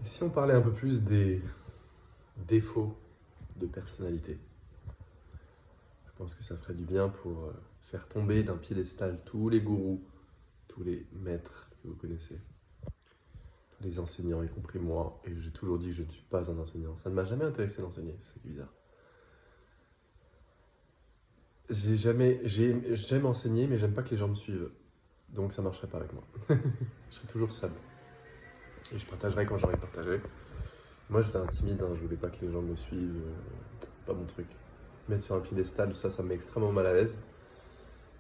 Et si on parlait un peu plus des défauts de personnalité? Je pense que ça ferait du bien pour faire tomber d'un piédestal tous les gourous, tous les maîtres que vous connaissez, tous les enseignants, y compris moi. Et j'ai toujours dit que je ne suis pas un enseignant. Ça ne m'a jamais intéressé d'enseigner, c'est bizarre. J'aime enseigner, mais j'aime pas que les gens me suivent. Donc ça marcherait pas avec moi. Je serais toujours seul. Et je partagerai quand j'ai envie de partager. Moi j'étais un timide, hein, je voulais pas que les gens me suivent. Pas mon truc. Mettre sur un piédestal, ça me met extrêmement mal à l'aise.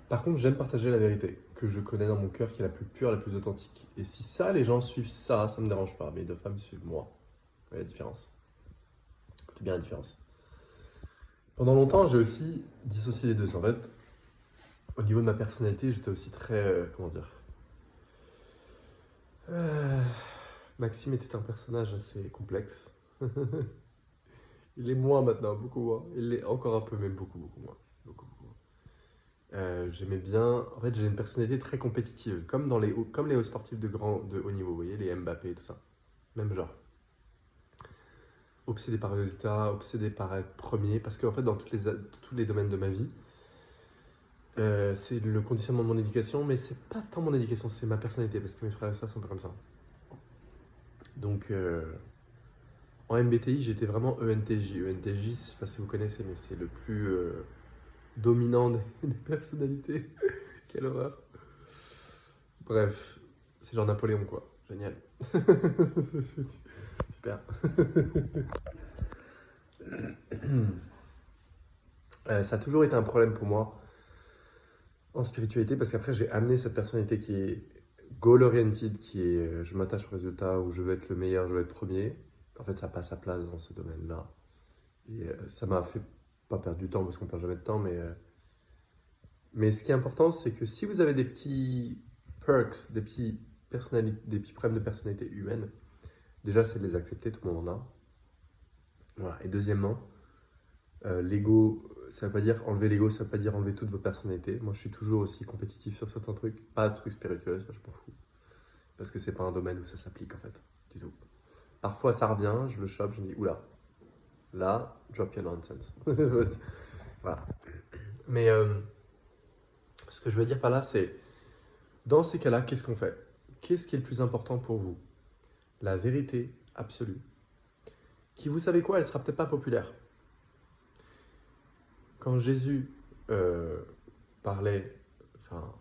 Par contre, j'aime partager la vérité, que je connais dans mon cœur, qui est la plus pure, la plus authentique. Et si ça, les gens suivent ça, ça me dérange pas. Mais deux femmes suivent moi. Vous voyez la différence. Écoutez bien la différence. Pendant longtemps, j'ai aussi dissocié les deux. En fait, au niveau de ma personnalité, j'étais aussi très. Comment dire euh, Maxime était un personnage assez complexe. Il est moins maintenant, beaucoup moins. Il l'est encore un peu, mais beaucoup, beaucoup moins. Beaucoup, beaucoup moins. J'aimais bien. En fait, j'ai une personnalité très compétitive, comme les hauts sportifs de haut niveau, vous voyez, les Mbappé et tout ça. Même genre. Obsédé par les résultats, obsédé par être premier, parce qu'en fait, dans tous les domaines de ma vie, c'est le conditionnement de mon éducation, mais c'est pas tant mon éducation, c'est ma personnalité, parce que mes frères et sœurs sont pas comme ça. Donc, en MBTI, j'étais vraiment ENTJ. ENTJ, je sais pas si vous connaissez, mais c'est le plus dominant des personnalités. Quelle horreur. Bref, c'est genre Napoléon, quoi. Génial. Super. Ça a toujours été un problème pour moi en spiritualité parce qu'après j'ai amené cette personnalité qui est goal-oriented, qui est je m'attache au résultat ou je veux être le meilleur, je veux être premier. En fait, ça n'a pas sa place dans ce domaine-là. Et ça m'a fait pas perdre du temps parce qu'on perd jamais de temps, mais ce qui est important, c'est que si vous avez des petits perks, des petits problèmes de personnalité humaine, déjà c'est de les accepter, tout le monde en a. Voilà. Et deuxièmement, l'ego, ça veut pas dire enlever l'ego, ça veut pas dire enlever toute votre personnalité. Moi, je suis toujours aussi compétitif sur certains trucs, pas de trucs spirituels, ça je m'en fous. Parce que c'est pas un domaine où ça s'applique en fait, du tout. Parfois ça revient, je le chope, je me dis oula, là, drop your nonsense. Voilà. Mais ce que je veux dire par là, c'est dans ces cas-là, qu'est-ce qu'on fait? Qu'est-ce qui est le plus important pour vous? La vérité absolue. Qui, vous savez quoi, elle sera peut-être pas populaire. Quand Jésus parlait enfin,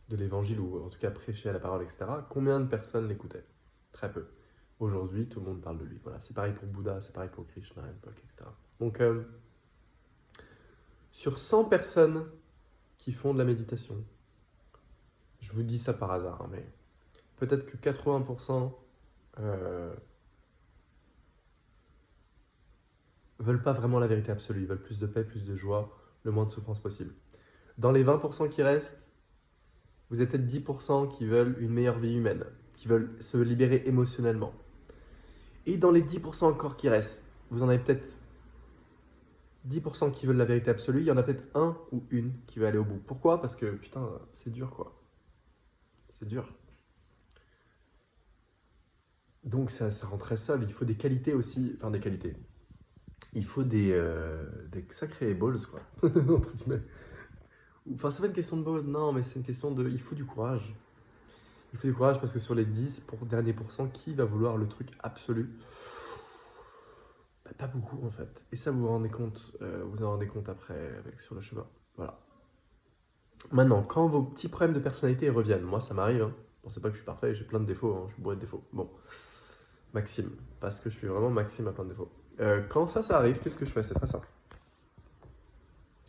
de l'évangile, ou en tout cas prêchait à la parole, etc., combien de personnes l'écoutaient? Très peu. Aujourd'hui, tout le monde parle de lui. Voilà. C'est pareil pour Bouddha, c'est pareil pour Krishna à l'époque, etc. Donc, sur 100 personnes qui font de la méditation, je vous dis ça par hasard, hein, mais peut-être que 80% veulent pas vraiment la vérité absolue. Ils veulent plus de paix, plus de joie, le moins de souffrance possible. Dans les 20% qui restent, vous avez peut-être 10% qui veulent une meilleure vie humaine, qui veulent se libérer émotionnellement. Et dans les 10% encore qui restent, vous en avez peut-être 10% qui veulent la vérité absolue, il y en a peut-être un ou une qui veut aller au bout. Pourquoi? Parce que putain, c'est dur quoi. C'est dur. Donc ça rend très seul. Il faut des qualités aussi, enfin des qualités. Il faut des sacrés balls quoi, entre guillemets. Enfin, c'est pas une question de balls, non, mais c'est une question de. Il faut du courage. Il faut du courage parce que sur les 10 derniers pourcents, qui va vouloir le truc absolu? Bah, pas beaucoup en fait. Et ça, vous vous en rendez compte après sur le chemin. Voilà. Maintenant, quand vos petits problèmes de personnalité reviennent, moi ça m'arrive, hein. Bon, c'est pas que je suis parfait, j'ai plein de défauts, hein, je suis bourré de défauts. Bon, Maxime, parce que je suis vraiment Maxime à plein de défauts. Quand ça arrive, qu'est-ce que je fais? C'est très simple.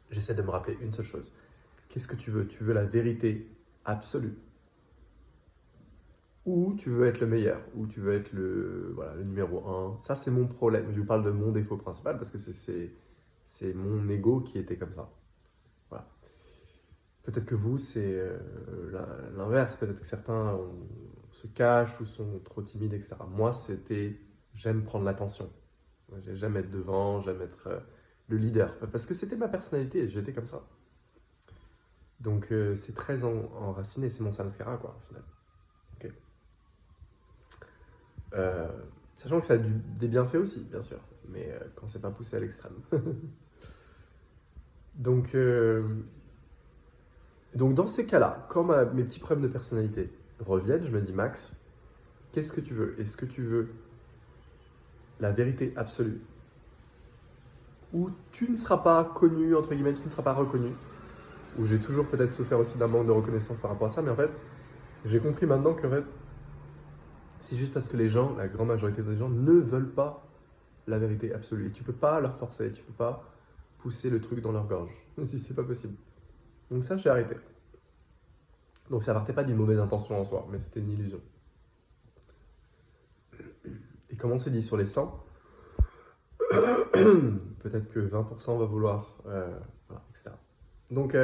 J'essaie de me rappeler une seule chose. Qu'est-ce que tu veux? Tu veux la vérité absolue? Ou tu veux être le meilleur? Ou tu veux être voilà, le numéro un? Ça, c'est mon problème. Je vous parle de mon défaut principal parce que c'est mon ego qui était comme ça. Voilà. Peut-être que vous, c'est l'inverse. Peut-être que certains se cachent ou sont trop timides, etc. Moi, j'aime prendre l'attention. J'aime être devant, j'aime être le leader. Parce que c'était ma personnalité, j'étais comme ça. Donc c'est très enraciné, c'est mon samskara, quoi, au final. Ok. Sachant que ça a des bienfaits aussi, bien sûr, mais quand c'est pas poussé à l'extrême. Donc, donc dans ces cas-là, quand mes petits problèmes de personnalité reviennent, je me dis Max, qu'est-ce que tu veux? Est-ce que tu veux la vérité absolue? Ou tu ne seras pas connu, entre guillemets, tu ne seras pas reconnu? Ou j'ai toujours peut-être souffert aussi d'un manque de reconnaissance par rapport à ça, mais en fait, j'ai compris maintenant que en fait, c'est juste parce que les gens, la grande majorité des gens, ne veulent pas la vérité absolue. Et tu peux pas leur forcer, tu peux pas pousser le truc dans leur gorge. Si c'est pas possible. Donc ça, j'ai arrêté. Donc ça partait pas d'une mauvaise intention en soi, mais c'était une illusion. Et comme on s'est dit sur les 100, peut-être que 20% va vouloir, voilà, etc. Donc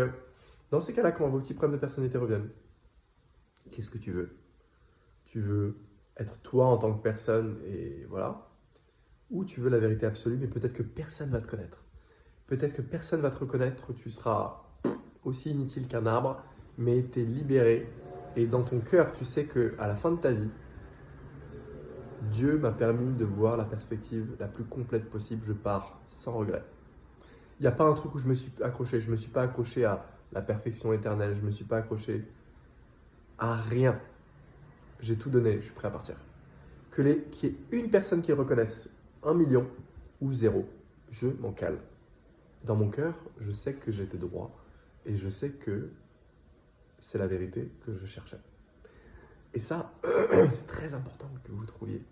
dans ces cas-là, quand vos petits problèmes de personnalité reviennent, qu'est-ce que tu veux? Tu veux être toi en tant que personne et voilà, ou tu veux la vérité absolue, mais peut-être que personne va te connaître. Peut-être que personne va te reconnaître, tu seras aussi inutile qu'un arbre, mais tu es libéré. Et dans ton cœur, tu sais qu'à la fin de ta vie, Dieu m'a permis de voir la perspective la plus complète possible. Je pars sans regret. Il n'y a pas un truc où je me suis accroché. Je ne me suis pas accroché à la perfection éternelle. Je ne me suis pas accroché à rien. J'ai tout donné. Je suis prêt à partir. Qu'il y ait une personne qui le reconnaisse, 1 million ou 0, je m'en cale. Dans mon cœur, je sais que j'étais droit et je sais que c'est la vérité que je cherchais. Et ça, c'est très important que vous trouviez.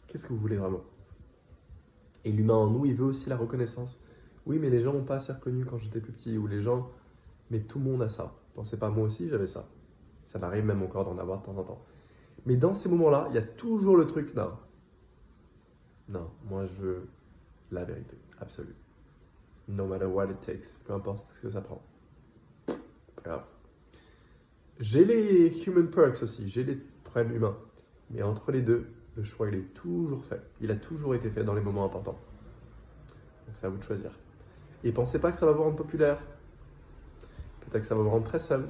Qu'est-ce que vous voulez vraiment? Et l'humain en nous, il veut aussi la reconnaissance. Oui, mais les gens m'ont pas assez reconnu quand j'étais plus petit. Ou les gens, mais tout le monde a ça. Pensez pas, moi aussi j'avais ça. Ça m'arrive même encore d'en avoir de temps en temps. Mais dans ces moments-là, il y a toujours le truc, non. Non, moi je veux la vérité absolue. No matter what it takes. Peu importe ce que ça prend. Pas grave. J'ai les human perks aussi, j'ai les problèmes humains. Mais entre les deux, le choix, il est toujours fait. Il a toujours été fait dans les moments importants. Donc c'est à vous de choisir. Et pensez pas que ça va vous rendre populaire. Peut-être que ça va vous rendre très seul.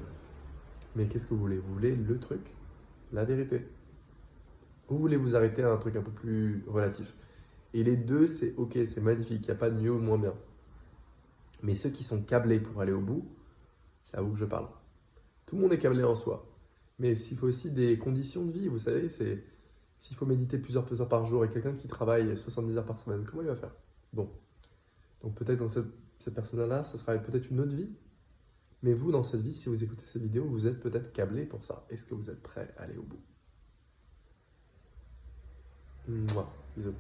Mais qu'est-ce que vous voulez? Vous voulez le truc, la vérité. Ou vous voulez vous arrêter à un truc un peu plus relatif. Et les deux, c'est ok, c'est magnifique. Il n'y a pas de mieux ou de moins bien. Mais ceux qui sont câblés pour aller au bout, c'est à vous que je parle. Tout le monde est câblé en soi. Mais s'il faut aussi des conditions de vie, vous savez, c'est s'il faut méditer plusieurs heures par jour et quelqu'un qui travaille 70 heures par semaine, comment il va faire? Bon. Donc peut-être dans cette personne-là, ça sera peut-être une autre vie. Mais vous, dans cette vie, si vous écoutez cette vidéo, vous êtes peut-être câblé pour ça. Est-ce que vous êtes prêt à aller au bout? Mouah, bisous.